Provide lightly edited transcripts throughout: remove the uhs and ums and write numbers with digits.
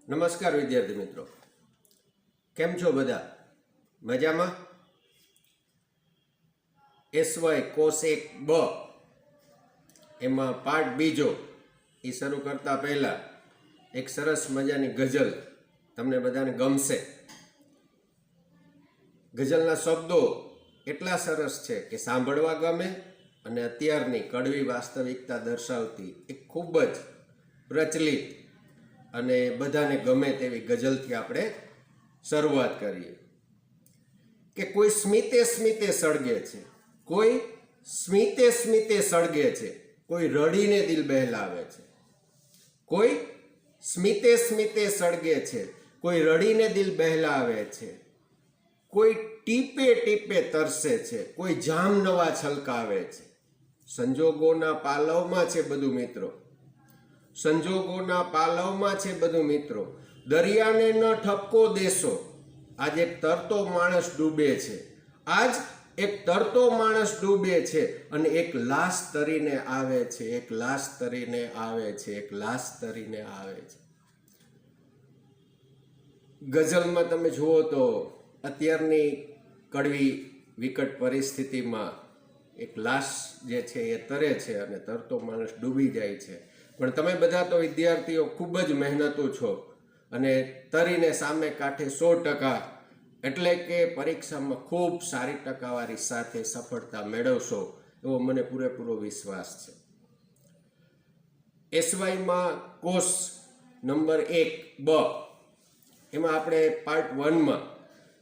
નમસ્કાર વિદ્યાર્થી મિત્રો, કેમ છો બધા? મજામાં? SY કોસ 1 બ એમાં પાર્ટ બીજો એ શરૂ કરતા પહેલા એક સરસ મજાની ગઝલ તમને બધાને ગમશે. ગઝલના શબ્દો એટલા સરસ છે કે સાંભળવા ગમે અને અત્યારની કડવી વાસ્તવિકતા દર્શાવતી એક ખૂબ જ પ્રચલિત અને બધાને ગમે તેવી ગઝલથી આપણે શરૂઆત કરીએ. કે કોઈ સ્મિતે સ્મિતે સળગે છે, કોઈ સ્મિતે સ્મિતે સળગે છે, કોઈ રડીને દિલ બહેલાવે છે. કોઈ સ્મિતે સ્મિતે સળગે છે, કોઈ રડીને દિલ બહેલાવે છે. કોઈ ટીપે ટીપે તરસે છે, કોઈ જામનવા છલકાવે છે. સંજોગોના પાલવમાં છે બધું મિત્રો, સંજોગોના પાલવમાં છે બધું મિત્રો. દરિયાને ન ઠપકો દેશો, આજ એક તરતો માણસ ડૂબે છે. આજ એક તરતો માણસ ડૂબે છે અને એક લાશ તરીને આવે છે, એક લાશ તરીને આવે છે, એક લાશ તરીને આવે છે. ગઝલમાં તમે જુઓ તો અત્યારની કડવી વિકટ પરિસ્થિતિમાં એક લાશ જે છે એ તરે છે અને તરતો માણસ ડૂબી જાય છે. પણ તમે બધા તો વિદ્યાર્થીઓ ખૂબ જ મહેનતુ છો અને તરીને સામે કાંઠે 100%, એટલે કે પરીક્ષામાં ખૂબ સારી ટકાવારી સાથે સફળતા મેળવશો એવો મને પૂરેપૂરો વિશ્વાસ છે. SYમાં કોર્સ નંબર 1 બ એમાં આપણે પાર્ટ 1માં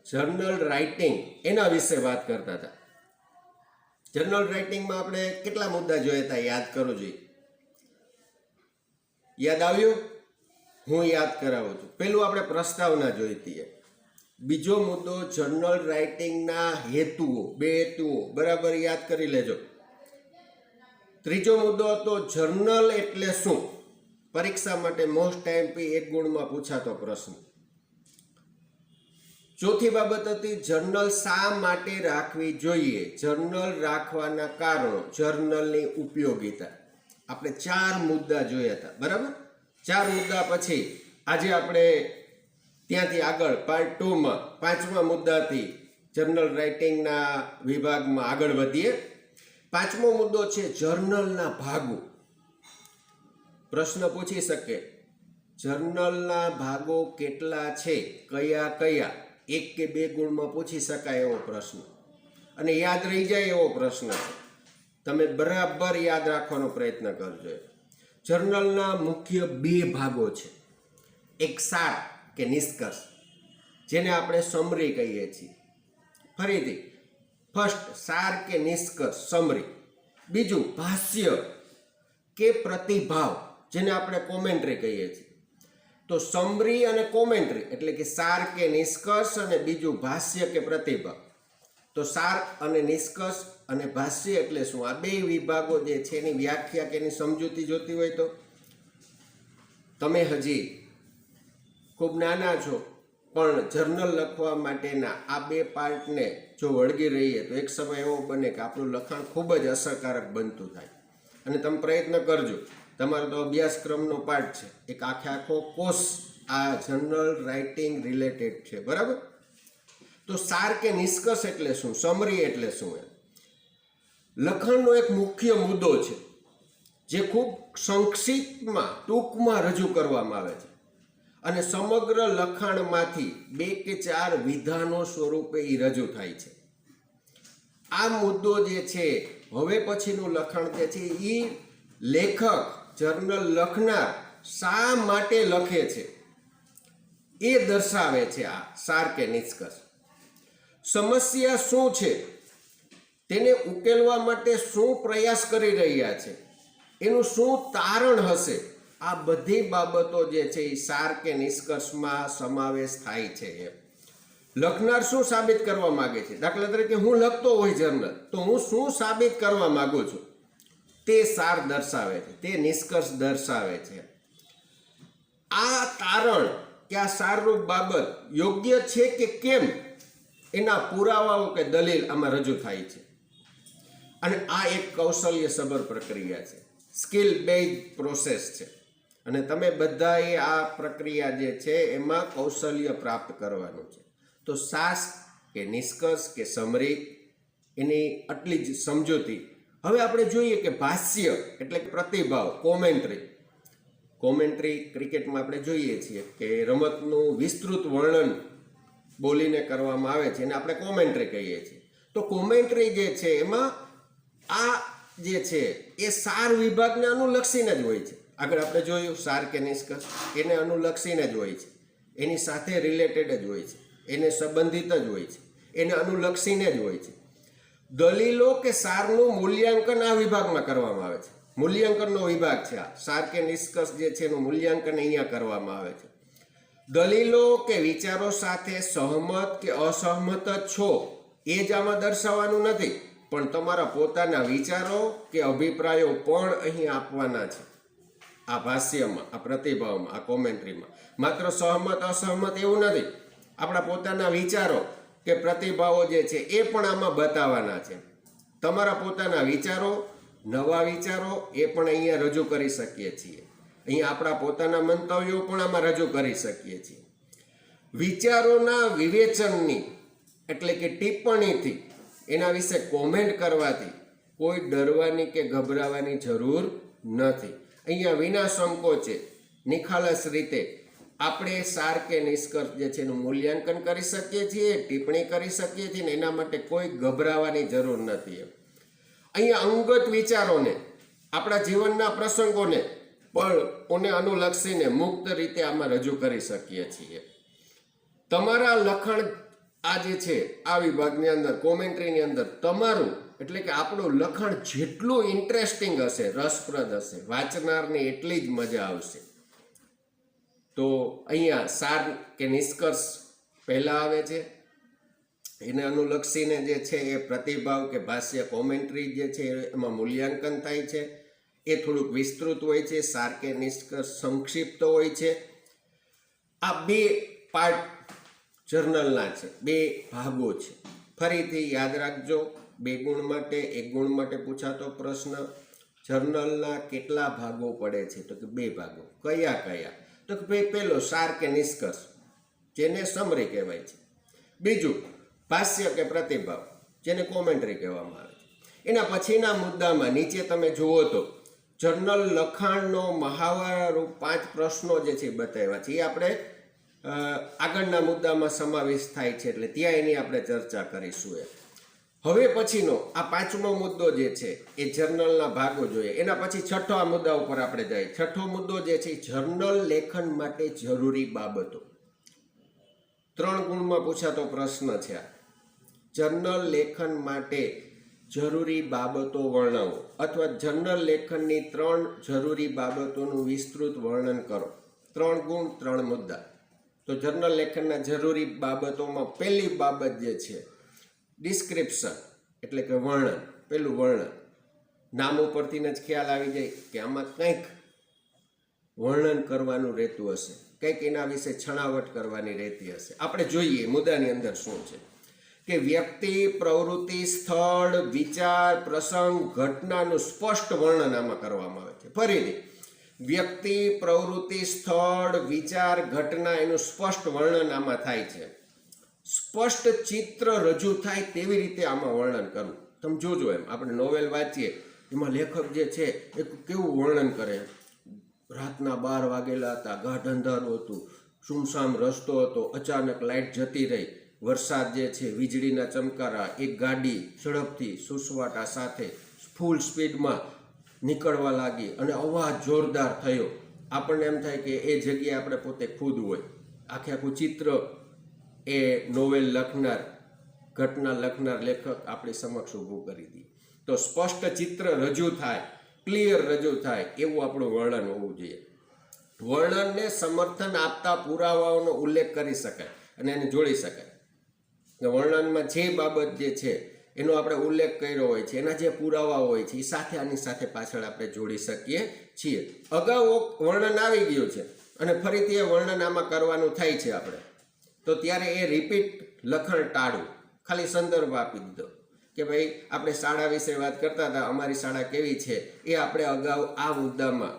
જર્નલ રાઇટિંગ એના વિશે વાત કરતા હતા. જર્નલ રાઇટિંગમાં આપણે કેટલા મુદ્દા જોયા હતા યાદ કરવું જોઈએ. યાદ આવ્યું? હું યાદ કરાવું છું. પેલું આપણે પ્રસ્તાવના જોઈ હતી. બીજો મુદ્દો જર્નલ રાઇટિંગના હેતુઓ, 2 હેતુઓ બરાબર યાદ કરી લેજો. ત્રીજો મુદ્દો હતો જર્નલ એટલે શું, પરીક્ષા માટે મોસ્ટ ટાઈમથી 1 ગુણમાં પૂછાતો પ્રશ્ન. ચોથી બાબત હતી જર્નલ શા માટે રાખવી જોઈએ, જર્નલ રાખવાના કારણો, જર્નલની ઉપયોગિતા. આપણે 4 મુદ્દા જોયા હતા બરાબર. 4 મુદ્દા પછી આજે આપણે ત્યાંથી આગળ પાર્ટ 2માં 5મા મુદ્દાથી જર્નલ રાઇટિંગના વિભાગમાં આગળ વધીએ. 5મો મુદ્દો છે જર્નલના ભાગો. પ્રશ્ન પૂછી શકે જર્નલના ભાગો કેટલા છે, કયા કયા, 1 કે 2 ગુણમાં પૂછી શકાય એવો પ્રશ્ન અને યાદ રહી જાય એવો પ્રશ્ન છે. તમે બરાબર યાદ રાખવાનો પ્રયત્ન કરજો. જર્નલના મુખ્ય 2 ભાગો છે. એક સાર કે નિષ્કર્ષ, જેને આપણે સમરી કહીએ છીએ. ફરીથી ફર્સ્ટ સાર કે નિષ્કર્ષ, સમરી. બીજું ભાષ્ય કે પ્રતિભાવ, જેને આપણે કોમેન્ટ્રી કહીએ છીએ. તો સમરી અને કોમેન્ટ્રી એટલે કે સાર કે નિષ્કર્ષ અને બીજું ભાષ્ય કે પ્રતિભાવ. તો સાર અને નિષ્કર્ષ અને ભાષ્ય એટલે શું, આ 2 વિભાગો જે છે એની વ્યાખ્યા કે એની સમજૂતી જોતી હોય તો તમે હજી ખૂબ નાના છો, પણ જર્નલ લખવા માટેના આ 2 પાર્ટને જો વળગી રહીએ તો એક સમય એવો બને કે આપણું લખાણ ખૂબ જ અસરકારક બનતું થાય. અને તમે પ્રયત્ન કરજો, તમારો તો અભ્યાસક્રમનો પાર્ટ છે, એક આખો કોર્સ આ જર્નલ રાઇટિંગ રિલેટેડ છે બરાબર. તો સાર કે નિષ્કર્ષ એટલે શું, સમરી એટલે શું? લખાણનો એક મુખ્ય મુદ્દો છે જે ખૂબ સંક્ષિપ્તમાં ટૂંકમાં રજૂ કરવામાં આવે છે અને સમગ્ર લખાણમાંથી 2 કે 4 વિધાનો સ્વરૂપે એ રજૂ થાય છે. આ મુદ્દો જે છે, હવે પછીનું લખાણ જે છે એ લેખક, જર્નલ લખનાર શા માટે લખે છે એ દર્શાવે છે આ સાર કે નિષ્કર્ષ. સમસ્યા શું છે, તેને ઉકેલવા માટે શું પ્રયાસ કરી રહ્યા છે, એનું શું તારણ હશે, આ બધી બાબતો જે છે એ સાર કે નિષ્કર્ષમાં સમાવેશ થાય છે. લખનાર શું સાબિત કરવા માંગે છે, દાખલા તરીકે હું લખતો હોય જર્નલ, તો હું શું સાબિત કરવા માંગુ છું તે સાર દર્શાવે છે, તે નિષ્કર્ષ દર્શાવે છે. આ તારણ કે આ સારરૂપ બાબત યોગ્ય છે કે કેમ એના પુરાવાઓ કે દલીલ આમાં રજૂ થાય છે. અને આ એક કૌશલ્ય સભર પ્રક્રિયા છે, સ્કિલ બેઝડ પ્રોસેસ છે. અને તમે બધાએ આ પ્રક્રિયા જે છે એમાં કૌશલ્ય પ્રાપ્ત કરવાનું છે. તો સાસ કે નિષ્કર્ષ કે સમરી એની આટલી જ સમજૂતી. હવે આપણે જોઈએ કે ભાષ્ય એટલે પ્રતિભાવ, કોમેન્ટ્રી ક્રિકેટમાં આપણે જોઈએ છીએ કે રમતનું વિસ્તૃત વર્ણન બોલીને કરવામાં આવે છે એને આપણે કોમેન્ટ્રી કહીએ છીએ. તો કોમેન્ટ્રી જે છે એમાં આ જે છે એ સાર વિભાગને અનુલક્ષીને જ હોય છે. આગળ આપણે જોયું સાર કે નિષ્કર્ષ એને અનુલક્ષીને જ હોય છે, એની સાથે રિલેટેડ જ હોય છે, એને સંબંધિત જ હોય છે, એને અનુલક્ષીને જ હોય છે. દલીલો કે સારનું મૂલ્યાંકન આ વિભાગમાં કરવામાં આવે છે. મૂલ્યાંકનનો વિભાગ છે આ. સાર કે નિષ્કર્ષ જે છે એનું મૂલ્યાંકન અહીંયા કરવામાં આવે છે. દલીલો કે વિચારો સાથે સહમત કે અસહમત છો એ જ આમાં દર્શાવવાનું નથી, પણ તમારા પોતાના વિચારો કે અભિપ્રાયો પણ અહીં આપવાના છે. આ ભાષ્યમાં, આ પ્રતિભાવમાં, આ કોમેન્ટ્રીમાં માત્ર સહમત અસહમત એવું નથી, આપણા પોતાના વિચારો કે પ્રતિભાવો જે છે એ પણ આમાં બતાવવાના છે. તમારા પોતાના વિચારો, નવા વિચારો એ પણ અહીંયા રજૂ કરી શકીએ છીએ. અહીંયા આપણા પોતાના મંતવ્યો પણ આમાં રજૂ કરી શકીએ છીએ. વિચારોના વિવેચનની એટલે કે ટિપ્પણીથી એના વિશે કોમેન્ટ કરવાથી કોઈ ડરવાની કે ગભરાવાની જરૂર નથી. અહીંયા વિના સંકોચે નિખાલસ રીતે આપણે સાર કે નિષ્કર્ષ જે છે એનું મૂલ્યાંકન કરી શકીએ છીએ, ટિપ્પણી કરી શકીએ છીએ, ને એના માટે કોઈ ગભરાવાની જરૂર નથી. અહીંયા અંગત વિચારોને, આપણા જીવનના પ્રસંગોને પણ અનુલક્ષીને મુક્ત રીતે આમાં રજૂ કરી શકીએ છીએ. તમારા લખાણ આ જે છે આ વિભાગની અંદર, કોમેન્ટ્રીની અંદર તમારું એટલે કે આપણું લખાણ જેટલું ઇન્ટરેસ્ટિંગ હશે, રસપ્રદ હશે, વાંચનારને એટલી જ મજા આવશે. તો અહીંયા સાર કે નિષ્કર્ષ પહેલા આવે છે, એને અનુલક્ષીને જે છે એ પ્રતિભાવ કે ભાષ્ય કોમેન્ટ્રી જે છે એમાં મૂલ્યાંકન થાય છે. એ થોડુંક વિસ્તૃત હોય છે, સાર કે નિષ્કર્ષ સંક્ષિપ્ત હોય છે. આ બે પાર્ટ જર્નલના છે, બે ભાગો છે. ફરીથી યાદ રાખજો, 2 ગુણ માટે 1 ગુણ માટે પૂછાતો પ્રશ્ન. જર્નલના કેટલા ભાગો પડે છે? તો કે 2 ભાગો. કયા કયા? તો કે ભાઈ પહેલો સાર કે નિષ્કર્ષ જેને સમરી કહેવાય છે. બીજું ભાષ્ય કે પ્રતિભાવ જેને કોમેન્ટ્રી કહેવામાં આવે છે. એના પછીના મુદ્દામાં નીચે તમે જુઓ તો જર્નલ લખાણનો મહાવરારૂપ 5 પ્રશ્નો જે છે બતાવ્યા છે. એ આપણે આગળના મુદ્દામાં સમાવેશ થાય છે, એટલે ત્યાં એની આપણે ચર્ચા કરીશું. હવે પછીનો આ 5મો મુદ્દો જે છે એ જર્નલના ભાગો જોઈએ. એના પછી 6થા મુદ્દા ઉપર આપણે જઈએ. 6થો મુદ્દો જે છે જર્નલ લેખન માટે જરૂરી બાબતો. 3 ગુણમાં પૂછાતો પ્રશ્ન છે આ. જર્નલ લેખન માટે જરૂરી બાબતો વર્ણવો, અથવા જર્નલ લેખનની 3 જરૂરી બાબતોનું વિસ્તૃત વર્ણન કરો. 3 ગુણ 3 મુદ્દા. તો જર્નલ લેખનના જરૂરી બાબતોમાં પહેલી બાબત જે છે ડિસ્ક્રિપ્શન એટલે કે વર્ણન. પેલું વર્ણન. નામ ઉપરથી જ ખ્યાલ આવી જાય કે આમાં કંઈક વર્ણન કરવાનું રહેતું હશે, કંઈક એના વિશે છણાવટ કરવાની રહેતી હશે. આપણે જોઈએ મુદ્દાની અંદર શું છે કે વ્યક્તિ, પ્રવૃત્તિ, સ્થળ, વિચાર, પ્રસંગ, ઘટનાનું સ્પષ્ટ વર્ણન આમાં કરવામાં આવે છે. ફરીથી વ્યક્તિ, પ્રવૃત્તિ, સ્થળ, વિચાર, ઘટના એનું સ્પષ્ટ વર્ણન આમાં થાય છે. સ્પષ્ટ ચિત્ર રજૂ થાય તેવી રીતે આમાં વર્ણન કરવું. તમે જોજો, એમ આપણે નોવેલ વાંચીએ એમાં લેખક જે છે એ કેવું વર્ણન કરે. રાતના 12 વાગેલા હતા, ગાઢ અંધારું હતું, સુમસામ રસ્તો હતો, અચાનક લાઇટ જતી રહી, વરસાદ જે છે, વીજળીના ચમકારા, એક ગાડી ઝડપથી સુસવાટા સાથે ફૂલ સ્પીડમાં નીકળવા લાગી અને અવાજ જોરદાર થયો. આપણને એમ થાય કે એ જગ્યાએ આપણે પોતે ખુદ હોય. આખું ચિત્ર એ નોવેલ લખનાર, ઘટના લખનાર લેખક આપણી સમક્ષ ઊભું કરી દે. તો સ્પષ્ટ ચિત્ર રજૂ થાય, ક્લિયર રજૂ થાય એવું આપણું વર્ણન હોવું જોઈએ. વર્ણનને સમર્થન આપતા પુરાવાઓનો ઉલ્લેખ કરી શકાય અને એને જોડી શકાય. વર્ણનમાં જે બાબત જે છે એનો આપણે ઉલ્લેખ કર્યો હોય છે, એના જે પુરાવા હોય છે એ સાથે આની સાથે પાછળ આપણે જોડી શકીએ છીએ. અગાઉ વર્ણન આવી ગયું છે અને ફરીથી એ વર્ણન આમાં કરવાનું થાય છે આપણે, તો ત્યારે એ રિપીટ લખાણ ટાળવું. ખાલી સંદર્ભ આપી દીધો કે ભાઈ આપણે શાળા વિશે વાત કરતા હતા, અમારી શાળા કેવી છે એ આપણે અગાઉ આ મુદ્દામાં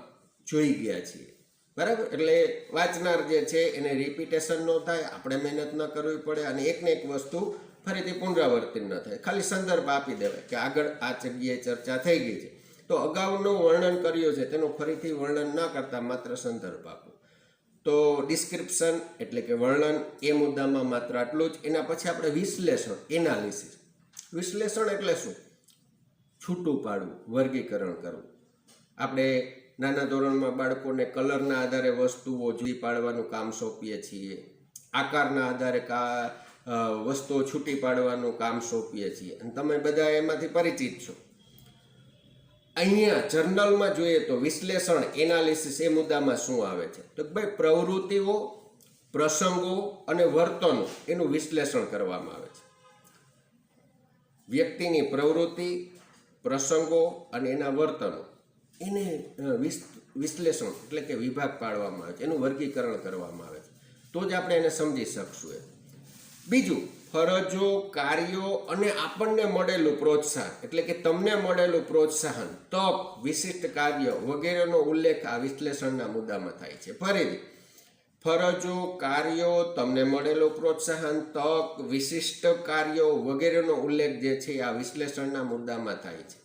જોઈ ગયા છીએ. બરાબર. એટલે વાંચનાર જે છે એને રિપીટેશન ન થાય, આપણે મહેનત ન કરવી પડે અને એકને એક વસ્તુ ફરીથી પુનરાવર્તિત ન થાય. ખાલી સંદર્ભ આપી દેવાય કે આગળ આ જગ્યાએ ચર્ચા થઈ ગઈ છે, તો અગાઉનું વર્ણન કર્યું છે તેનું ફરીથી વર્ણન ન કરતા માત્ર સંદર્ભ આપો. તો ડિસ્ક્રિપ્શન એટલે કે વર્ણન એ મુદ્દામાં માત્ર આટલું જ. એના પછી આપણે વિશ્લેષણ, એનાલિસિસ. વિશ્લેષણ એટલે શું? છૂટું પાડવું, વર્ગીકરણ કરવું. આપણે નાના ધોરણમાં બાળકોને કલરના આધારે વસ્તુઓ જુદી પાડવાનું કામ સોંપીએ છીએ, આકારના આધારે વસ્તુઓ છૂટી પાડવાનું કામ સોંપીએ છીએ, અને તમે બધા એમાંથી પરિચિત છો. અહીંયા જર્નલમાં જોઈએ તો વિશ્લેષણ, એનાલિસિસ એ મુદ્દામાં શું આવે છે? તો ભાઈ પ્રવૃત્તિઓ, પ્રસંગો અને વર્તનો એનું વિશ્લેષણ કરવામાં આવે છે. વ્યક્તિની પ્રવૃત્તિ, પ્રસંગો અને એના વર્તનો એને વિશ્લેષણ એટલે કે વિભાગ પાડવામાં આવે છે, એનું વર્ગીકરણ કરવામાં આવે છે, તો જ આપણે એને સમજી શકશું. બીજું, ફરજો, કાર્યો અને આપણને મળેલું પ્રોત્સાહન એટલે કે તમને મળેલું પ્રોત્સાહન, તક, વિશિષ્ટ કાર્ય વગેરેનો ઉલ્લેખ આ વિશ્લેષણના મુદ્દામાં થાય છે. ફરીથી, ફરજો, કાર્યો, તમને મળેલું પ્રોત્સાહન, તક, વિશિષ્ટ કાર્યો વગેરેનો ઉલ્લેખ જે છે આ વિશ્લેષણના મુદ્દામાં થાય છે.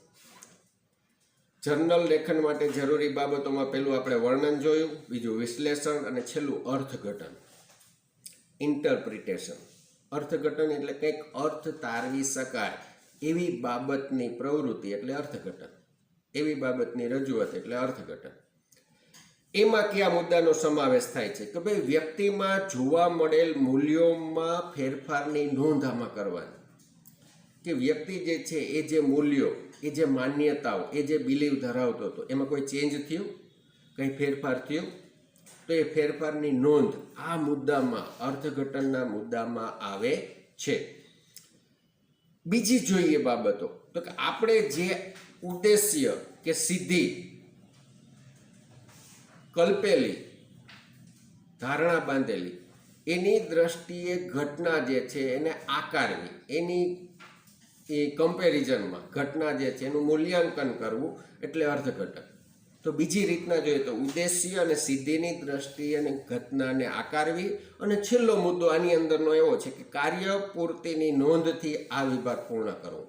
જર્નલ લેખન માટે જરૂરી બાબતોમાં પહેલું આપણે વર્ણન જોયું, બીજું વિશ્લેષણ અને છેલ્લું અર્થઘટન, ઇન્ટરપ્રિટેશન. અર્થઘટન એટલે કંઈક અર્થ તારવી શકાય એવી બાબતની પ્રવૃત્તિ એટલે અર્થઘટન, એવી બાબતની રજૂઆત એટલે અર્થઘટન. એમાં કયા મુદ્દાનો સમાવેશ થાય છે? કે ભાઈ વ્યક્તિમાં જોવા મળેલ મૂલ્યોમાં ફેરફારની નોંધ આમાં કરવાની. કે વ્યક્તિ જે છે એ જે મૂલ્યો, એ જે માન્યતાઓ, એ જે બિલીવ ધરાવતો હતો એમાં કોઈ ચેન્જ થયું, કંઈ ફેરફાર થયો? તો એ ફેરફારની નોંધ આ મુદ્દામાં, અર્થઘટનના મુદ્દામાં આવે છે. બીજી જોઈએ બાબતો, તો કે આપણે જે ઉદ્દેશ્ય કે સિદ્ધિ કલ્પેલી, ધારણા બાંધેલી, એની દ્રષ્ટિએ ઘટના જે છે એને આકારવી, એની એ કમ્પેરિઝનમાં ઘટના જે છે એનું મૂલ્યાંકન કરવું એટલે અર્થઘટન. તો બીજી રીતના જોઈએ તો ઉદ્દેશ્ય અને સિદ્ધિની દ્રષ્ટિએ અને ઘટનાને આકારવી. અને છેલ્લો મુદ્દો આની અંદરનો એવો છે કે કાર્ય પૂર્તિની નોંધથી આ વિભાગ પૂર્ણ કરવો.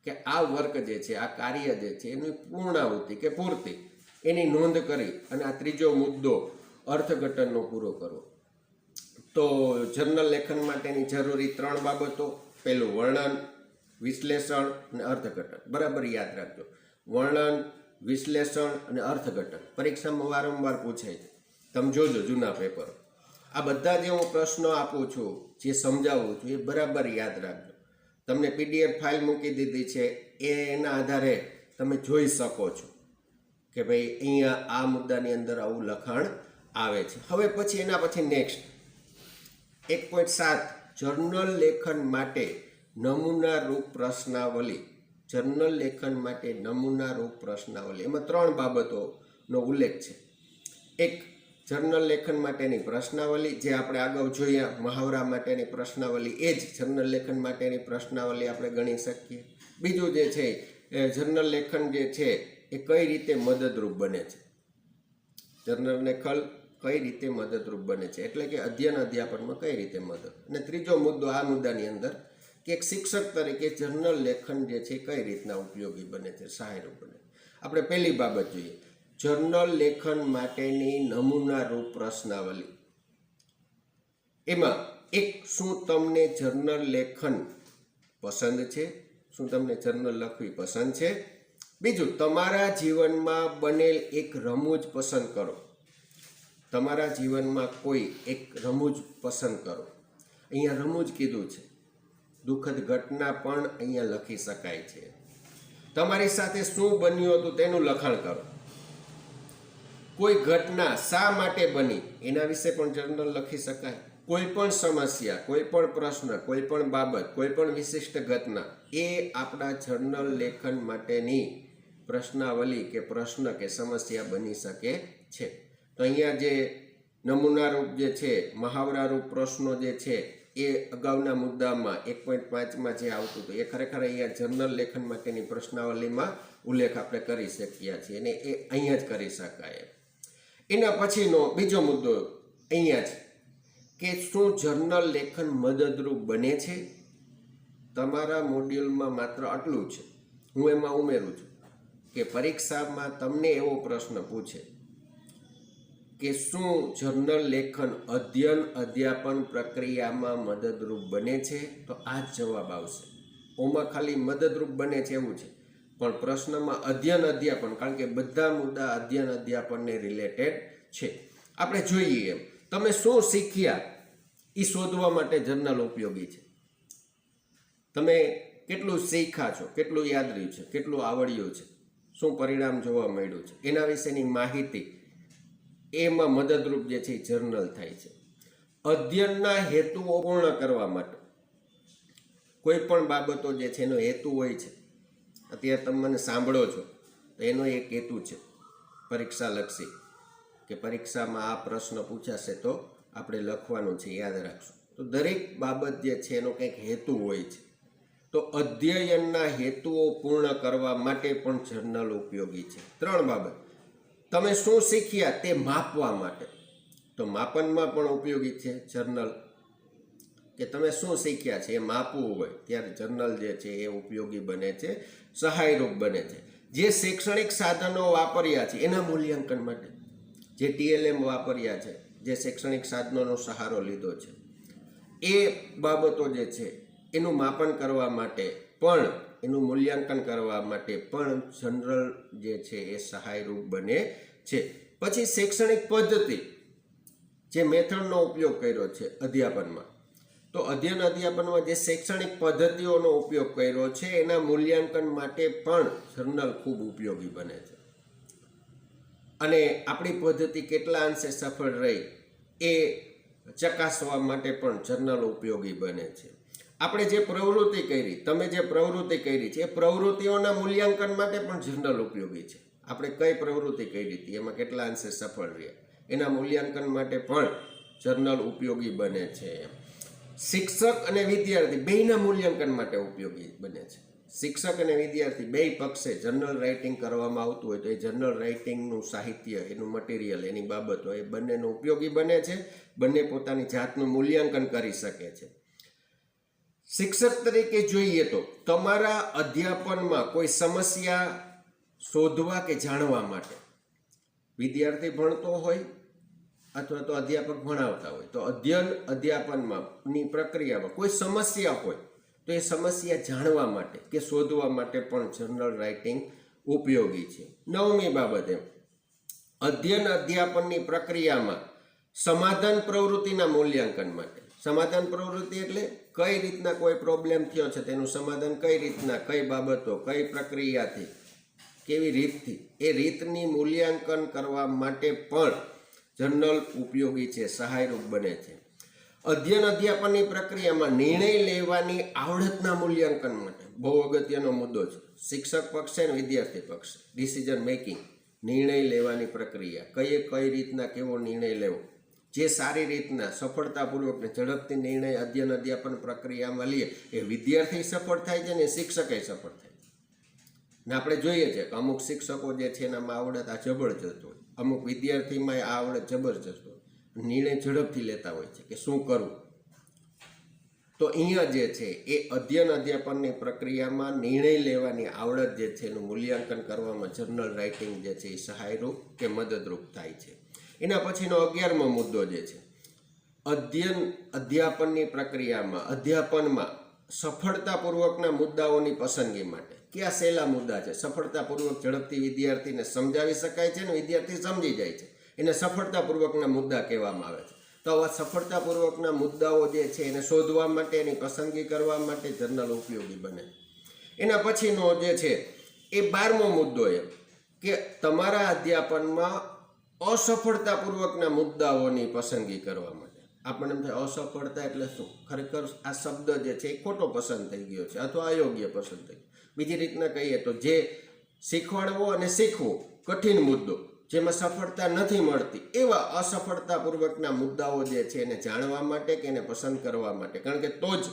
કે આ વર્ક જે છે, આ કાર્ય જે છે એની પૂર્ણાહુતિ કે પૂર્તિ એની નોંધ કરી અને આ ત્રીજો મુદ્દો અર્થઘટનનો પૂરો કરવો. તો જર્નલ લેખન માટેની જરૂરી 3 બાબતો, પહેલું વર્ણન, વિશ્લેષણ અને અર્થઘટન. બરાબર યાદ રાખજો, વર્ણન, વિશ્લેષણ અને અર્થઘટન. પરીક્ષામાં વારંવાર પૂછાય છે, તમે જોજો જૂના પેપર. આ બધા જે હું પ્રશ્નો આપું છું, જે સમજાવું છું, એ બરાબર યાદ રાખજો. તમને પીડીએફ ફાઇલ મૂકી દીધી છે, એના આધારે તમે જોઈ શકો છો કે ભાઈ અહીંયા આ મુદ્દાની અંદર આવું લખાણ આવે છે. હવે પછી એના પછી નેક્સ્ટ 1.7 જર્નલ લેખન માટે નમૂનારૂપ પ્રશ્નાવલી. જર્નલ લેખન માટે નમૂનારૂપ પ્રશ્નાવલી. એમાં 3 બાબતોનો ઉલ્લેખ છે. એક, જર્નલ લેખન માટેની પ્રશ્નાવલી, જે આપણે અગાઉ જોયા, મહાવરા માટેની પ્રશ્નાવલી, એ જ જર્નલ લેખન માટેની પ્રશ્નાવલી આપણે ગણી શકીએ. બીજું જે છે, જર્નલ લેખન જે છે એ કઈ રીતે મદદરૂપ બને છે, જર્નલ લેખન કઈ રીતે મદદરૂપ બને છે, એટલે કે અધ્યયન અધ્યાપનમાં કઈ રીતે મદદ. અને ત્રીજો મુદ્દો આ મુદ્દાની અંદર કે એક શિક્ષક તરીકે જર્નલ લેખન જે છે કઈ રીતના ઉપયોગી બને છે, સહાયરૂપ બને. આપણે પહેલી બાબત જોઈએ, જર્નલ લેખન માટેની નમૂનારૂપ પ્રશ્નાવલી. એમાં એક, શું તમને જર્નલ લેખન પસંદ છે? શું તમને જર્નલ લખવી પસંદ છે? બીજું, તમારા જીવનમાં બનેલ એક રમૂજ પસંદ કરો. તમારા જીવનમાં કોઈ એક રમૂજ પસંદ કરો. અહીંયા રમૂજ કીધું છે, દુઃખદ ઘટના પણ અહીંયા લખી શકાય છે. તમારી સાથે શું બન્યું હતું તેનું લખાણ કરો. કોઈ ઘટના શા માટે બની એના વિશે પણ જર્નલ લખી શકાય. કોઈ પણ સમસ્યા, કોઈ પણ પ્રશ્ન, કોઈ પણ બાબત, કોઈ પણ વિશિષ્ટ ઘટના, એ આપણા જર્નલ લેખન માટેની પ્રશ્નાવલી કે પ્રશ્ન કે સમસ્યા બની શકે છે. તો અહીંયા જે નમૂનારૂપ જે છે, મહાવરારૂપ પ્રશ્નો જે છે, એ અગાઉના મુદ્દામાં 1.5માં જે આવતું હતું, એ ખરેખર અહીંયા જર્નલ લેખન માટેની પ્રશ્નાવલીમાં ઉલ્લેખ આપણે કરી શક્યા છીએ, અને એ અહીંયા જ કરી શકાય. એના પછીનો બીજો મુદ્દો અહીંયા છે કે શું જર્નલ લેખન મદદરૂપ બને છે? તમારા મોડ્યુલમાં માત્ર આટલું છે, હું એમાં ઉમેરું છું કે પરીક્ષામાં તમને એવો પ્રશ્ન પૂછે કે શું જર્નલ લેખન અધ્યયન અધ્યાપન પ્રક્રિયામાં મદદરૂપ બને છે? તો આ જ જવાબ આવશે. ઓમાં ખાલી મદદરૂપ બને છે એવું છે, પણ પ્રશ્નમાં અધ્યયન અધ્યાપન, કારણ કે બધા મુદ્દા અધ્યયન અધ્યાપનને રિલેટેડ છે. આપણે જોઈએ એમ તમે શું શીખ્યા એ શોધવા માટે જર્નલ ઉપયોગી છે. તમે કેટલું શીખ્યા છો, કેટલું યાદ રહ્યું છે, કેટલું આવડ્યું છે, શું પરિણામ જોવા મળ્યું છે, એના વિશેની માહિતી એમાં મદદરૂપ જે છે એ જર્નલ થાય છે. અધ્યયનના હેતુઓ પૂર્ણ કરવા માટે કોઈ પણ બાબતો જે છે એનો હેતુ હોય છે. અત્યારે તમે મને સાંભળો છો તો એનો એક હેતુ છે પરીક્ષાલક્ષી, કે પરીક્ષામાં આ પ્રશ્ન પૂછાશે તો આપણે લખવાનું છે, યાદ રાખશું. તો દરેક બાબત જે છે એનો કંઈક હેતુ હોય છે. તો અધ્યયનના હેતુઓ પૂર્ણ કરવા માટે પણ જર્નલ ઉપયોગી છે. 3 બાબત. તમે શું શીખ્યા તે માપવા માટે, તો માપનમાં પણ ઉપયોગી છે જર્નલ, કે તમે શું શીખ્યા છે એ માપવું હોય ત્યારે જર્નલ જે છે એ ઉપયોગી બને છે, સહાયરૂપ બને છે. જે શૈક્ષણિક સાધનો વાપર્યા છે એના મૂલ્યાંકન માટે, જે TLM વાપર્યા છે, જે શૈક્ષણિક સાધનોનો સહારો લીધો છે, એ બાબતો જે છે એનું માપન કરવા માટે પણ, એનું મૂલ્યાંકન કરવા માટે પણ જર્નલ જે છે એ સહાયરૂપ બને છે. પછી શૈક્ષણિક પદ્ધતિ, જે મેથડનો ઉપયોગ કર્યો છે અધ્યાપનમાં, તો અધ્યયન અધ્યાપનમાં જે શૈક્ષણિક પદ્ધતિઓનો ઉપયોગ કર્યો છે એના મૂલ્યાંકન માટે પણ જર્નલ ખૂબ ઉપયોગી બને છે. અને આપણી પદ્ધતિ કેટલા અંશે સફળ રહી એ ચકાસવા માટે પણ જર્નલ ઉપયોગી બને છે. આપણે જે પ્રવૃત્તિ કરી, તમે જે પ્રવૃત્તિ કરી છે એ પ્રવૃત્તિઓના મૂલ્યાંકન માટે પણ જર્નલ ઉપયોગી છે. આપણે કઈ પ્રવૃત્તિ કરી હતી, એમાં કેટલા અંશે સફળ રહ્યા, એના મૂલ્યાંકન માટે પણ જર્નલ ઉપયોગી બને છે. શિક્ષક અને વિદ્યાર્થી બેયના મૂલ્યાંકન માટે ઉપયોગી બને છે. શિક્ષક અને વિદ્યાર્થી બે પક્ષે જર્નલ રાઇટિંગ કરવામાં આવતું હોય તો એ જર્નલ રાઇટિંગનું સાહિત્ય, એનું મટીરિયલ, એની બાબતો એ બંનેનું ઉપયોગી બને છે. બંને પોતાની જાતનું મૂલ્યાંકન કરી શકે છે. શિક્ષક તરીકે જોઈએ તો તમારા અધ્યાપનમાં કોઈ સમસ્યા શોધવા કે જાણવા માટે, વિદ્યાર્થી ભણતો હોય અથવા તો અધ્યાપક ભણાવતા હોય, તો અધ્યયન અધ્યાપનમાં ની પ્રક્રિયામાં કોઈ સમસ્યા હોય તો એ સમસ્યા જાણવા માટે કે શોધવા માટે પણ જર્નલ રાઇટિંગ ઉપયોગી છે. 9મી બાબત, એમ અધ્યયન અધ્યાપનની પ્રક્રિયામાં સમાધાન પ્રવૃત્તિના મૂલ્યાંકન માટે. સમાધાન પ્રવૃત્તિ એટલે કઈ રીતના કોઈ પ્રોબ્લેમ થયો છે તેનું સમાધાન કઈ રીતના, કઈ બાબતો, કઈ પ્રક્રિયાથી, કેવી રીતથી, એ રીતની મૂલ્યાંકન કરવા માટે પણ જર્નલ ઉપયોગી છે, સહાયરૂપ બને છે. અધ્યયન અધ્યાપનની પ્રક્રિયામાં નિર્ણય લેવાની આવડતના મૂલ્યાંકન માટે બહુ અગત્યનો મુદ્દો છે. શિક્ષક પક્ષે અને વિદ્યાર્થી પક્ષે ડિસિઝન મેકિંગ, નિર્ણય લેવાની પ્રક્રિયા, કઈ રીતના કેવો નિર્ણય લેવો, જે સારી રીતના સફળતાપૂર્વક ને ઝડપથી નિર્ણય અધ્યયન અધ્યાપન પ્રક્રિયામાં લઈએ એ વિદ્યાર્થી સફળ થાય છે ને શિક્ષકે સફળ થાય છે. ને આપણે જોઈએ છે કે અમુક શિક્ષકો જે છે એનામાં આવડત આ જબરજસ્ત હોય, અમુક વિદ્યાર્થીમાં આ આવડત જબરજસ્ત હોય, નિર્ણય ઝડપથી લેતા હોય છે કે શું કરવું. તો અહીંયા જે છે એ અધ્યયન અધ્યાપનની પ્રક્રિયામાં નિર્ણય લેવાની આવડત જે છે એનું મૂલ્યાંકન કરવામાં જર્નલ રાઇટિંગ જે છે એ સહાયરૂપ કે મદદરૂપ થાય છે. એના પછીનો 11મો મુદ્દો જે છે, અધ્યયન અધ્યાપનની પ્રક્રિયામાં અધ્યાપનમાં સફળતાપૂર્વકના મુદ્દાઓની પસંદગી માટે. કયા સહેલા મુદ્દા છે, સફળતાપૂર્વક ઝડપથી વિદ્યાર્થીને સમજાવી શકાય છે ને વિદ્યાર્થી સમજી જાય છે, એને સફળતાપૂર્વકના મુદ્દા કહેવામાં આવે છે. તો આવા સફળતાપૂર્વકના મુદ્દાઓ જે છે એને શોધવા માટે, એની પસંદગી કરવા માટે જર્નલ ઉપયોગી બને. એના પછીનો જે છે એ 12મો મુદ્દો એમ કે તમારા અધ્યાપનમાં અસફળતાપૂર્વકના મુદ્દાઓની પસંદગી કરવા માટે. આપણને એમ થાય અસફળતા એટલે શું, ખરેખર આ શબ્દ જે છે એ ખોટો પસંદ થઈ ગયો છે અથવા અયોગ્ય પસંદ થઈ ગયો. બીજી રીતના કહીએ તો જે શીખવાડવો અને શીખવું કઠિન મુદ્દો, જેમાં સફળતા નથી મળતી, એવા અસફળતાપૂર્વકના મુદ્દાઓ જે છે એને જાણવા માટે કે એને પસંદ કરવા માટે, કારણ કે તો જ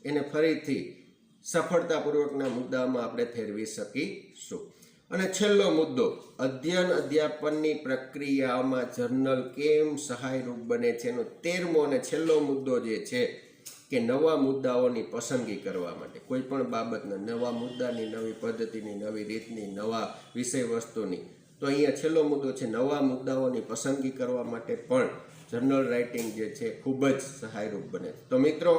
એને ફરીથી સફળતાપૂર્વકના મુદ્દામાં આપણે ફેરવી શકીશું. અને છેલ્લો મુદ્દો, અધ્યયન અધ્યાપનની પ્રક્રિયામાં જર્નલ કેમ સહાયરૂપ બને છે એનો 13મો અને છેલ્લો મુદ્દો જે છે કે નવા મુદ્દાઓની પસંદગી કરવા માટે, કોઈ પણ બાબતના નવા મુદ્દાની, નવી પદ્ધતિની, નવી રીતની, નવા વિષય વસ્તુની. તો અહીંયા છેલ્લો મુદ્દો છે નવા મુદ્દાઓની પસંદગી કરવા માટે પણ જર્નલ રાઇટિંગ જે છે ખૂબ જ સહાયરૂપ બને છે. તો મિત્રો,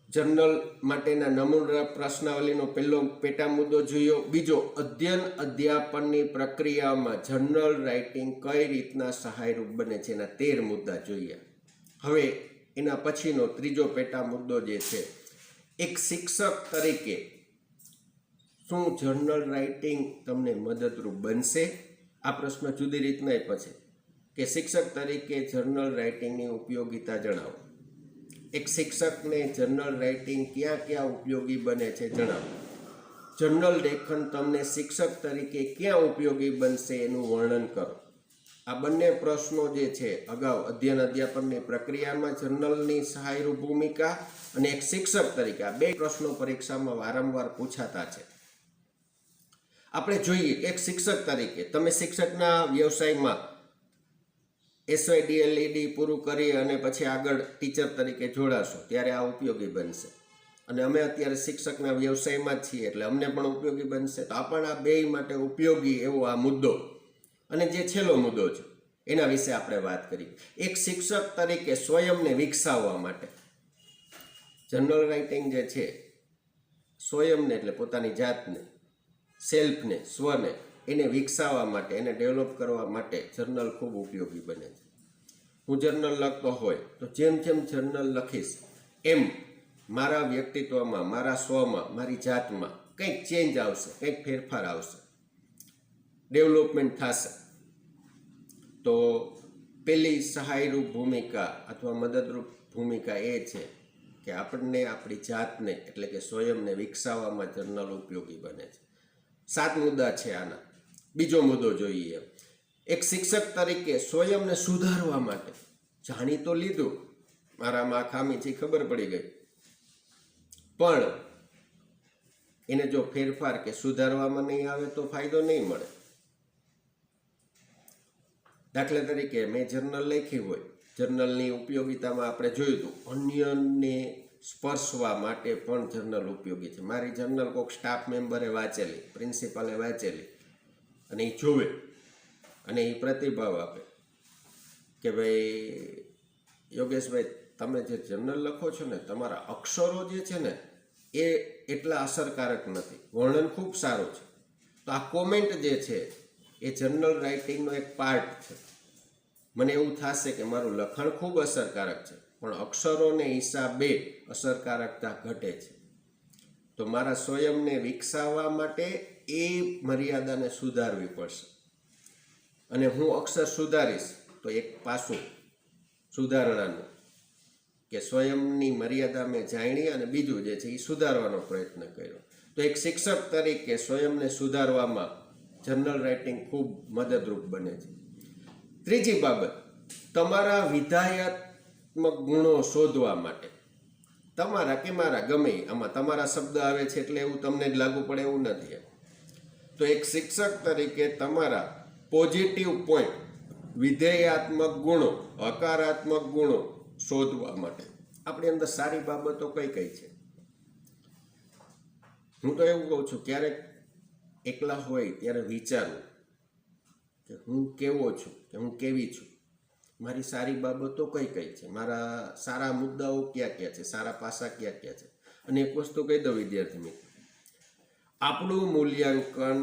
જર્નલ માટેના નમૂના પ્રશ્નાવલીનો પહેલો પેટા મુદ્દો જોયો. બીજો, અધ્યયન અધ્યાપનની પ્રક્રિયામાં જર્નલ રાઇટિંગ કઈ રીતના સહાયરૂપ બને છે એના 13 મુદ્દા જોઈએ. હવે એના પછીનો ત્રીજો પેટા મુદ્દો જે છે, એક શિક્ષક તરીકે શું જર્નલ રાઇટિંગ તમને મદદરૂપ બનશે? આ પ્રશ્ન જુદી રીતના પછી કે શિક્ષક તરીકે જર્નલ રાઇટિંગની ઉપયોગિતા જણાવો. એક શિક્ષકને જર્નલ રાઇટિંગ ક્યાં ક્યાં ઉપયોગી બને છે જણાવો. જર્નલ લેખન તમને શિક્ષક તરીકે ક્યાં ઉપયોગી બનશે એનું વર્ણન કરો. આ બંને પ્રશ્નો જે છે અગાઉ અધ્યયન અધ્યાપનની પ્રક્રિયામાં જર્નલની સહાયરૂપ ભૂમિકા અને એક શિક્ષક તરીકે, આ બે પ્રશ્નો પરીક્ષામાં વારંવાર પૂછાતા છે. આપણે જોઈએ એક શિક્ષક તરીકે તમે શિક્ષકના વ્યવસાયમાં SYDLED પૂરું કરી અને પછી આગળ ટીચર તરીકે જોડાશો ત્યારે આ ઉપયોગી બનશે. અને અમે અત્યારે શિક્ષકના વ્યવસાયમાં જ છીએ એટલે અમને પણ ઉપયોગી બનશે. તો આ પણ આ બે માટે ઉપયોગી એવો આ મુદ્દો. અને જે છેલ્લો મુદ્દો છે એના વિશે આપણે વાત કરી. એક શિક્ષક તરીકે સ્વયંને વિકસાવવા માટે જર્નલ રાઇટિંગ જે છે, સ્વયંને એટલે પોતાની જાતને, સેલ્ફને, સ્વને એને વિકસાવવા માટે, એને ડેવલપ કરવા માટે જર્નલ ખૂબ ઉપયોગી બને છે. હું જર્નલ લખતો હોય તો જેમ જેમ જર્નલ લખીશ એમ મારા વ્યક્તિત્વમાં, મારા સ્વમાં, મારી જાતમાં કંઈક ચેન્જ આવશે, કંઈક ફેરફાર આવશે, ડેવલપમેન્ટ થશે. તો પેલી સહાયરૂપ ભૂમિકા અથવા મદદરૂપ ભૂમિકા એ છે કે આપણને આપણી જાતને એટલે કે સ્વયંને વિકસાવવામાં જર્નલ ઉપયોગી બને છે. 7 મુદ્દા છે આના. બીજો મુદ્દો જોઈએ, એક શિક્ષક તરીકે સ્વયંને સુધારવા માટે, જાણી તો લીધું મારામાં આ ખામી છે ખબર પડી ગઈ, પણ એને જો ફેરફાર કે સુધારવામાં નહીં આવે તો ફાયદો નહીં મળે. દાખલા તરીકે મેં જર્નલ લખી હોય, જર્નલની ઉપયોગિતામાં આપણે જોયું હતું અન્યને સ્પર્શવા માટે પણ જર્નલ ઉપયોગી છે. મારી જર્નલ કોઈક સ્ટાફ મેમ્બરે વાંચેલી, પ્રિન્સિપાલે વાંચેલી અને એ જોવે અને એ પ્રતિભાવ આપે કે ભાઈ યોગેશભાઈ, તમે જે જર્નલ લખો છો ને, તમારા અક્ષરો જે છે ને એ એટલા અસરકારક નથી, વર્ણન ખૂબ સારું છે. તો આ કોમેન્ટ જે છે એ જર્નલ રાઇટિંગનો એક પાર્ટ છે. મને એવું થશે કે મારું લખાણ ખૂબ અસરકારક છે પણ અક્ષરોને હિસાબે અસરકારકતા ઘટે છે. તો મારા સ્વયંને વિકસાવવા માટે એ મર્યાદાને સુધારવી પડશે. અને હું અક્ષર સુધારીશ તો એક પાસું સુધારણાનું કે સ્વયંની મર્યાદા મેં જાણી અને બીજું જે છે એ સુધારવાનો પ્રયત્ન કર્યો. તો એક શિક્ષક તરીકે સ્વયંને સુધારવામાં જર્નલ રાઇટિંગ ખૂબ મદદરૂપ બને છે. ત્રીજી બાબત, તમારા વિધાયક ગુણો શોધવા માટે, તમારા કે મારા ગમે આમાં તમારા શબ્દ આવે છે એટલે એવું તમને જ લાગુ પડે એવું નથી. તો એક શિક્ષક તરીકે તમારા પોઝિટિવ પોઈન્ટ, વિધેયાત્મક ગુણો, હકારાત્મક ગુણો શોધવા માટે આપણી અંદર સારી બાબતો કઈ કઈ છે. હું તો એવું કહું છું, ક્યારેક એકલા હોય ત્યારે વિચારવું કે હું કેવો છું કે હું કેવી છું, મારી સારી બાબતો કઈ કઈ છે, મારા સારા મુદ્દાઓ ક્યાં ક્યાં છે, સારા પાસા ક્યાં ક્યાં છે. અને એક વસ્તુ કહી દઉં વિદ્યાર્થી મિત્રો, આપણું મૂલ્યાંકન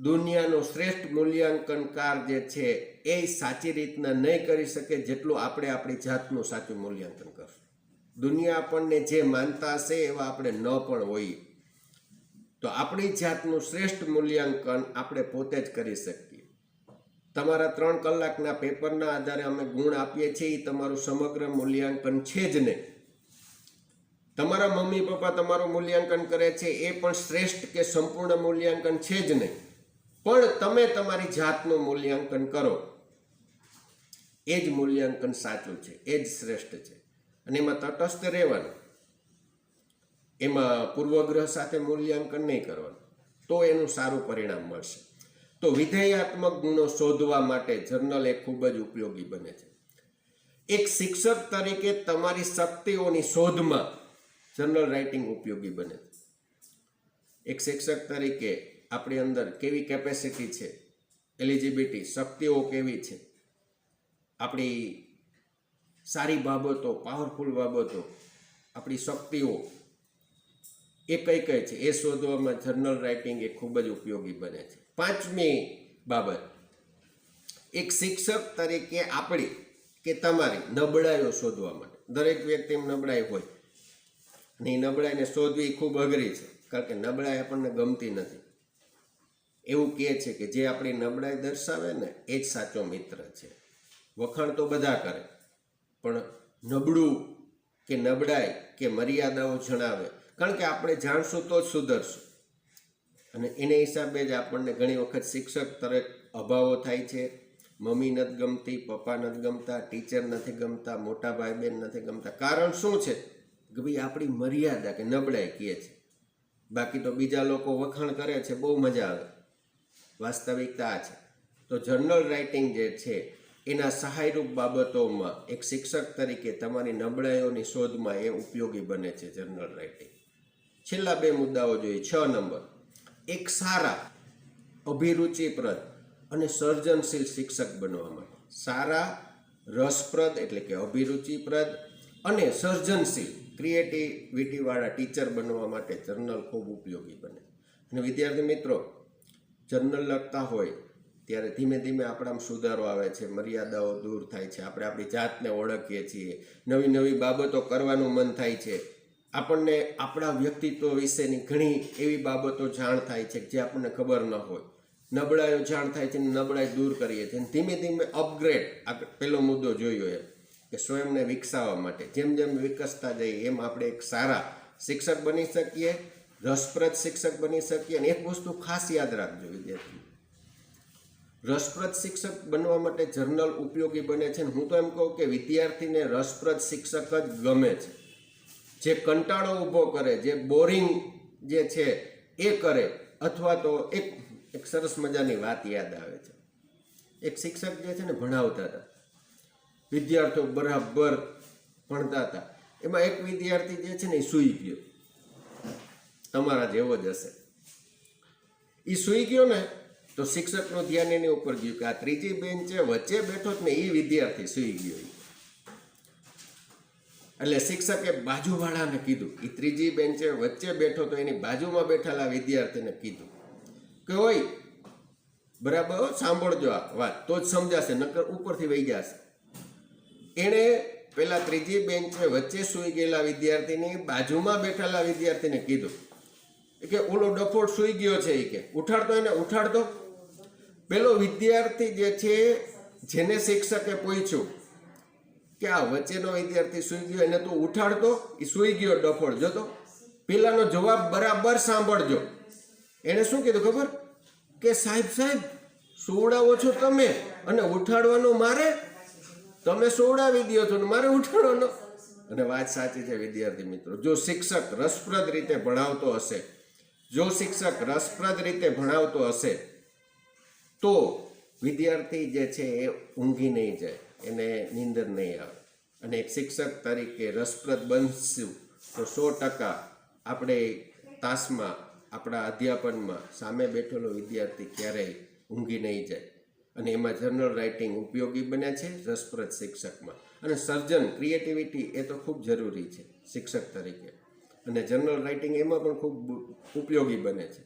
દુનિયાનો શ્રેષ્ઠ મૂલ્યાંકનકાર જે છે એ સાચી રીતના નહીં કરી શકે જેટલું આપણે આપણી જાતનું સાચું મૂલ્યાંકન કરશું. દુનિયા આપણને જે માનતા હશે એવા આપણે ન પણ હોઈએ. તો આપણી જાતનું શ્રેષ્ઠ મૂલ્યાંકન આપણે પોતે જ કરી શકીએ. તમારા 3 કલાકના પેપરના આધારે અમે ગુણ આપીએ છીએ, એ તમારું સમગ્ર મૂલ્યાંકન છે જ નહીં. તમારા મમ્મી પપ્પા તમારું મૂલ્યાંકન કરે છે એ પણ શ્રેષ્ઠ કે સંપૂર્ણ મૂલ્યાંકન છે જ નહીં. પણ તમે તમારી જાતનું મૂલ્યાંકન કરો, એ જ મૂલ્યાંકન સાચું છે, એ જ શ્રેષ્ઠ છે. અને એમાં તટસ્થ રહેવાનું, એમાં પૂર્વગ્રહ સાથે મૂલ્યાંકન નહીં કરવાનું. તો એનું સારું પરિણામ મળશે. તો વિધેયાત્મક ગુણો શોધવા માટે જર્નલ એ ખૂબ જ ઉપયોગી બને છે. એક શિક્ષક તરીકે તમારી શક્તિઓની શોધમાં જર્નલ રાઇટિંગ ઉપયોગી બને છે. એક શિક્ષક તરીકે આપણી અંદર કેવી કેપેસિટી છે, એલિજિબિલિટી, શક્તિઓ કેવી છે, આપણી સારી બાબતો, પાવરફુલ બાબતો, આપણી શક્તિઓ એ કઈ કઈ છે એ શોધવામાં જર્નલ રાઇટિંગ એ ખૂબ જ ઉપયોગી બને છે. પાંચમી બાબત, એક શિક્ષક તરીકે આપણી કે તમારી નબળાઈઓ શોધવા માટે. દરેક વ્યક્તિમાં નબળાઈ હોય અને એ નબળાઈને શોધવી ખૂબ અઘરી છે, કારણ કે નબળાઈ આપણને ગમતી નથી. એવું કહે છે કે જે આપણી નબળાઈ દર્શાવે ને એ જ સાચો મિત્ર છે. વખાણ તો બધા કરે, પણ નબળું કે નબળાઈ કે મર્યાદાઓ જણાવે, કારણ કે આપણે જાણશું તો જ સુધરશું. અને એને હિસાબે જ આપણને ઘણી વખત શિક્ષક તરફ અભાવો થાય છે. મમ્મી નથી ગમતી, પપ્પા નથી ગમતા, ટીચર નથી ગમતા, મોટા ભાઈ બહેન નથી ગમતા. કારણ શું છે કે ભાઈ આપણી મર્યાદા કે નબળાઈ કહે છે. બાકી તો બીજા લોકો વખાણ કરે છે, બહુ મજા આવે. વાસ્તવિકતા આ છે. તો જર્નલ રાઇટિંગ જે છે એના સહાયરૂપ બાબતોમાં એક શિક્ષક તરીકે તમારી નબળાઈઓની શોધમાં એ ઉપયોગી બને છે જર્નલ રાઇટિંગ. છેલ્લા બે મુદ્દાઓ જોઈએ. 6 નંબર, એક સારા, અભિરુચિપ્રદ અને સર્જનશીલ શિક્ષક બનવા માટે. સારા, રસપ્રદ એટલે કે અભિરુચિપ્રદ અને સર્જનશીલ, ક્રિએટિવિટીવાળા ટીચર બનવા માટે જર્નલ ખૂબ ઉપયોગી બને. અને વિદ્યાર્થી મિત્રો, જર્નલ લખતા હોય ત્યારે ધીમે ધીમે આપણામાં સુધારો આવે છે, મર્યાદાઓ દૂર થાય છે, આપણે આપણી જાતને ઓળખીએ છીએ, નવી નવી બાબતો કરવાનું મન થાય છે, આપણને આપણા વ્યક્તિત્વ વિશેની ઘણી એવી બાબતો જાણ થાય છે જે આપણને ખબર ન હોય. નબળાઈઓ જાણ થાય છે, નબળાઈ દૂર કરીએ છીએ. ધીમે ધીમે અપગ્રેડ, આ પહેલો મુદ્દો જોયો એમ કે સ્વયંને વિકસાવવા માટે જેમ જેમ વિકસતા જઈએ એમ આપણે એક સારા શિક્ષક બની શકીએ, રસપ્રદ શિક્ષક બની શકીએ. અને એક વસ્તુ ખાસ યાદ રાખજો વિદ્યાર્થી, રસપ્રદ શિક્ષક બનવા માટે જર્નલ ઉપયોગી બને છે. હું તો એમ કહું કે વિદ્યાર્થીને રસપ્રદ શિક્ષક જ ગમે છે. જે કંટાળો ઊભો કરે, જે બોરિંગ જે છે એ કરે, અથવા તો એક સરસ મજાની વાત યાદ આવે છે. એક શિક્ષક જે છે ને ભણાવતા હતા, વિદ્યાર્થીઓ બરાબર ભણતા હતા. એમાં એક વિદ્યાર્થી જે છે ને એ સૂઈ ગયો, તમારા જેવો જ હશે. એ સૂઈ ગયો ને તો શિક્ષકનું ધ્યાન એની ઉપર ગયું કે આ ત્રીજી બેન્ચે વચ્ચે બેઠો જ ને એ વિદ્યાર્થી સૂઈ ગયો. એટલે શિક્ષકે બાજુવાળાને કીધું, એ ત્રીજી બેન્ચે વચ્ચે બેઠો તો એની બાજુમાં બેઠેલા વિદ્યાર્થીને કીધું કે ઓય બરાબર સાંભળજો આ વાત, તો જ સમજાશે, નકર ઉપરથી વહી જશે. એણે પેલા ત્રીજી બેન્ચે વચ્ચે સૂઈ ગયેલા વિદ્યાર્થીની બાજુમાં બેઠેલા વિદ્યાર્થીને કીધું કે ઓલો ડફોડ સૂઈ ગયો છે, એ કે ઉઠાડતો, એને ઉઠાડતો. પેલો વિદ્યાર્થી જે છે જેને શિક્ષકે પૂછ્યું કે આ વચ્ચેનો વિદ્યાર્થી સૂઈ ગયો, એને તું ઉઠાડતો, એ સૂઈ ગયો ડફોડ, જોતો. પેલાનો જવાબ બરાબર સાંભળજો. એને શું કીધું ખબર? કે સાહેબ સુવડાવો છો તમે અને ઉઠાડવાનું મારે, તમે સુવડાવી દો છો ને મારે ઉઠાડવાનો. અને વાત સાચી છે વિદ્યાર્થી મિત્રો. જો શિક્ષક રસપ્રદ રીતે ભણાવતો હશે, તો વિદ્યાર્થી જે છે એ ઊંઘી નહીં જાય, એને નીંદર નહીં આવે. અને એક શિક્ષક તરીકે રસપ્રદ બનશું તો 100% આપણે તાસમાં, આપણા અધ્યાપનમાં સામે બેઠેલો વિદ્યાર્થી ક્યારેય ઊંઘી નહીં જાય. અને એમાં જર્નલ રાઇટિંગ ઉપયોગી બને છે રસપ્રદ શિક્ષકમાં. અને સર્જન, ક્રિએટિવિટી એ તો ખૂબ જરૂરી છે શિક્ષક તરીકે. અને જર્નલ રાઇટિંગ એમાં પણ ખૂબ ઉપયોગી બને છે.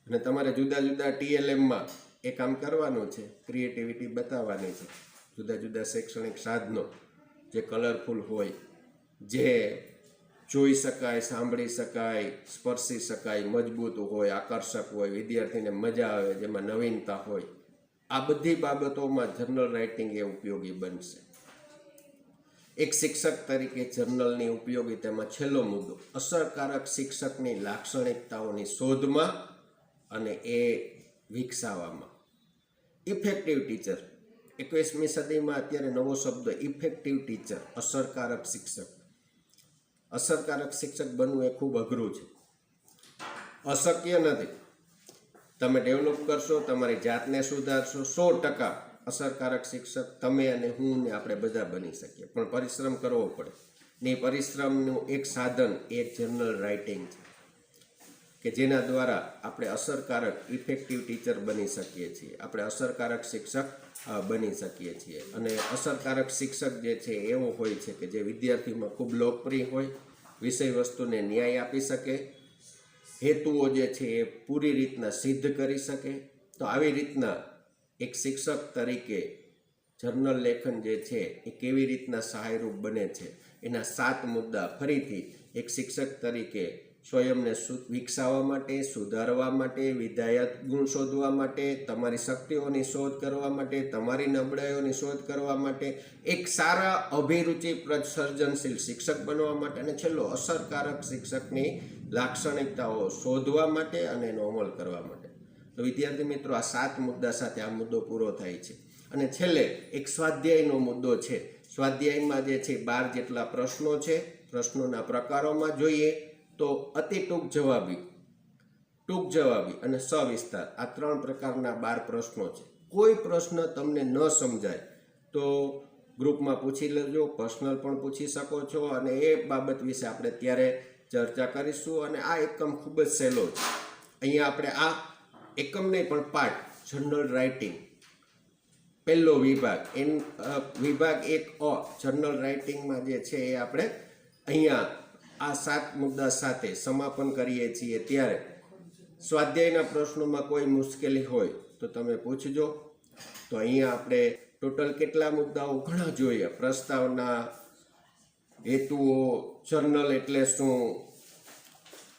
અને તમારે જુદા જુદા TLMમાં એ કામ કરવાનું છે, ક્રિએટિવિટી બતાવવાની છે. જુદા જુદા શૈક્ષણિક સાધનો જે કલરફુલ હોય, જે જોઈ શકાય, સાંભળી શકાય, સ્પર્શી શકાય, મજબૂત હોય, આકર્ષક હોય, વિદ્યાર્થીને મજા આવે, જેમાં નવીનતા હોય, આ બધી બાબતોમાં જર્નલ રાઇટિંગ એ ઉપયોગી બનશે. એક શિક્ષક તરીકે જર્નલની ઉપયોગિતામાં છેલ્લો મુદ્દો, અસરકારક શિક્ષકની લાક્ષણિકતાઓની શોધમાં અને એ વિકસાવવામાં. ઇફેક્ટિવ ટીચર, 21મી સદીમાં અત્યારે નવો શબ્દ ઇફેક્ટિવ ટીચર, અસરકારક શિક્ષક. અસરકારક શિક્ષક બનવું એ ખૂબ અઘરું છે, અશક્ય નથી. તમે ડેવલપ કરશો, તમારી જાતને સુધારશો, 100% અસરકારક શિક્ષક તમે અને હું ને આપણે બધા બની શકીએ. પણ પરિશ્રમ કરવો પડે ને પરિશ્રમનું એક સાધન એક જર્નલ રાઇટિંગ છે કે જેના દ્વારા આપણે અસરકારક ઇફેક્ટિવ ટીચર બની શકીએ છીએ, આપણે અસરકારક શિક્ષક બની શકીએ છીએ. અને અસરકારક શિક્ષક જે છે એવો હોય છે કે જે વિદ્યાર્થીમાં ખૂબ લોકપ્રિય હોય, વિષય વસ્તુને ન્યાય આપી શકે, હેતુઓ જે છે એ પૂરી રીતના સિદ્ધ કરી શકે. તો આવી રીતના એક શિક્ષક તરીકે જર્નલ લેખન જે છે એ કેવી રીતના સહાયરૂપ બને છે એના 7 મુદ્દા ફરીથી એક શિક્ષક તરીકે સ્વયંને વિકસાવવા માટે, સુધારવા માટે, વિધાયક ગુણ શોધવા માટે, તમારી શક્તિઓની શોધ કરવા માટે, તમારી નબળાઈઓની શોધ કરવા માટે, એક સારા અભિરુચિ સર્જનશીલ શિક્ષક બનવા માટે અને છેલ્લો અસરકારક શિક્ષકની લાક્ષણિકતાઓ શોધવા માટે અને એનો અમલ કરવા માટે. તો વિદ્યાર્થી મિત્રો, આ 7 મુદ્દા સાથે આ મુદ્દો પૂરો થાય છે. અને છેલ્લે એક સ્વાધ્યાયનો મુદ્દો છે. સ્વાધ્યાયમાં જે છે 12 જેટલા પ્રશ્નો છે. પ્રશ્નોના પ્રકારોમાં જોઈએ તો અતિ ટૂંક જવાબી અને સવિસ્તાર, આ 3 પ્રકારના 12 પ્રશ્નો છે. કોઈ પ્રશ્ન તમને ન સમજાય તો ગ્રુપમાં પૂછી લેજો, પર્સનલ પણ પૂછી શકો છો અને એ બાબત વિશે આપણે ત્યારે ચર્ચા કરીશું. અને આ એકમ ખૂબ જ સહેલો છે. અહીંયા આપણે આ એકમ નહીં પણ પાઠ જર્નલ રાઇટિંગ પહેલો વિભાગ વિભાગ 1 જર્નલ રાઇટિંગમાં જે છે એ આપણે અહીંયા આ 7 મુદ્દા સાથે સમાપન કરીએ છીએ. ત્યારે સ્વાધ્યાયના પ્રશ્નોમાં કોઈ મુશ્કેલી હોય તો તમે પૂછજો. તો અહીંયા આપણે ટોટલ કેટલા મુદ્દાઓ ઘણા જોઈએ. પ્રસ્તાવના, હેતુઓ, જર્નલ એટલે શું,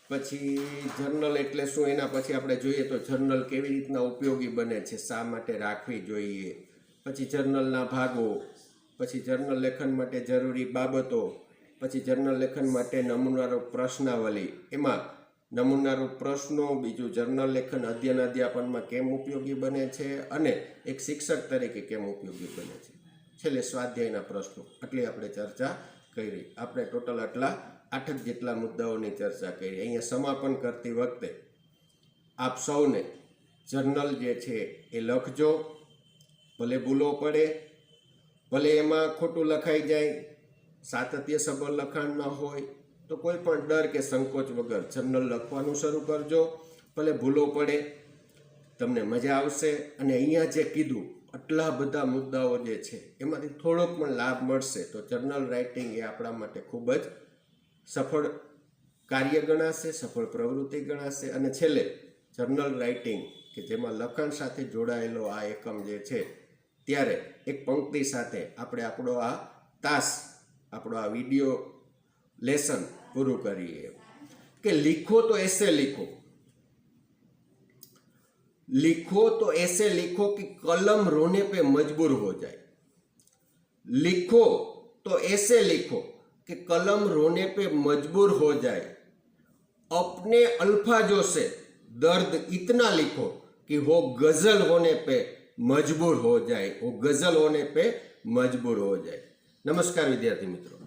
પછી જર્નલ એટલે શું, એના પછી આપણે જોઈએ તો જર્નલ કેવી રીતના ઉપયોગી બને છે, શા માટે રાખવી જોઈએ, પછી જર્નલના ભાગો, પછી જર્નલ લેખન માટે જરૂરી બાબતો, પછી જર્નલ લેખન માટે નમૂનારૂપ પ્રશ્નાવલી, એમાં નમૂનારૂપ પ્રશ્નો, બીજું જર્નલ લેખન અધ્યયન અધ્યાપનમાં કેમ ઉપયોગી બને છે અને એક શિક્ષક તરીકે કેમ ઉપયોગી બને છે, છેલ્લે સ્વાધ્યાયના પ્રશ્નો. આટલી આપણે ચર્ચા કરી. આપણે ટોટલ આટલા 8 જેટલા મુદ્દાઓની ચર્ચા કરી. અહીંયા સમાપન કરતી વખતે આપ સૌને જર્નલ જે છે એ લખજો. ભલે ભૂલો પડે, ભલે એમાં ખોટું લખાઈ જાય, સાતત્ય સભર લખાણ ન હોય તો કોઈ પણ ડર કે સંકોચ વગર જર્નલ લખવાનું શરૂ કરજો. ભલે ભૂલો પડે, તમને મજા આવશે. અને અહીંયા જે કીધું આટલા બધા મુદ્દાઓ જે છે એમાંથી થોડોક પણ લાભ મળશે તો જર્નલ રાઇટિંગ એ આપણા માટે ખૂબ જ સફળ કાર્ય ગણાશે, સફળ પ્રવૃત્તિ ગણાશે. અને છેલ્લે જર્નલ રાઇટિંગ કે જેમાં લખાણ સાથે જોડાયેલો આ એકમ જે છે ત્યારે એક પંક્તિ સાથે આપણે આપણો આ વિડીયો લેસન પૂરું કરીએ કે लिखो तो ऐसे लिखो कि कलम रोने पे मजबूर हो जाए. लिखो तो ऐसे लिखो कि कलम रोने पे मजबूर हो जाए. अपने अल्फाजों से दर्द इतना लिखो कि वो गजल होने पे मजबूर हो जाए. नमस्कार विद्यार्थी मित्रों.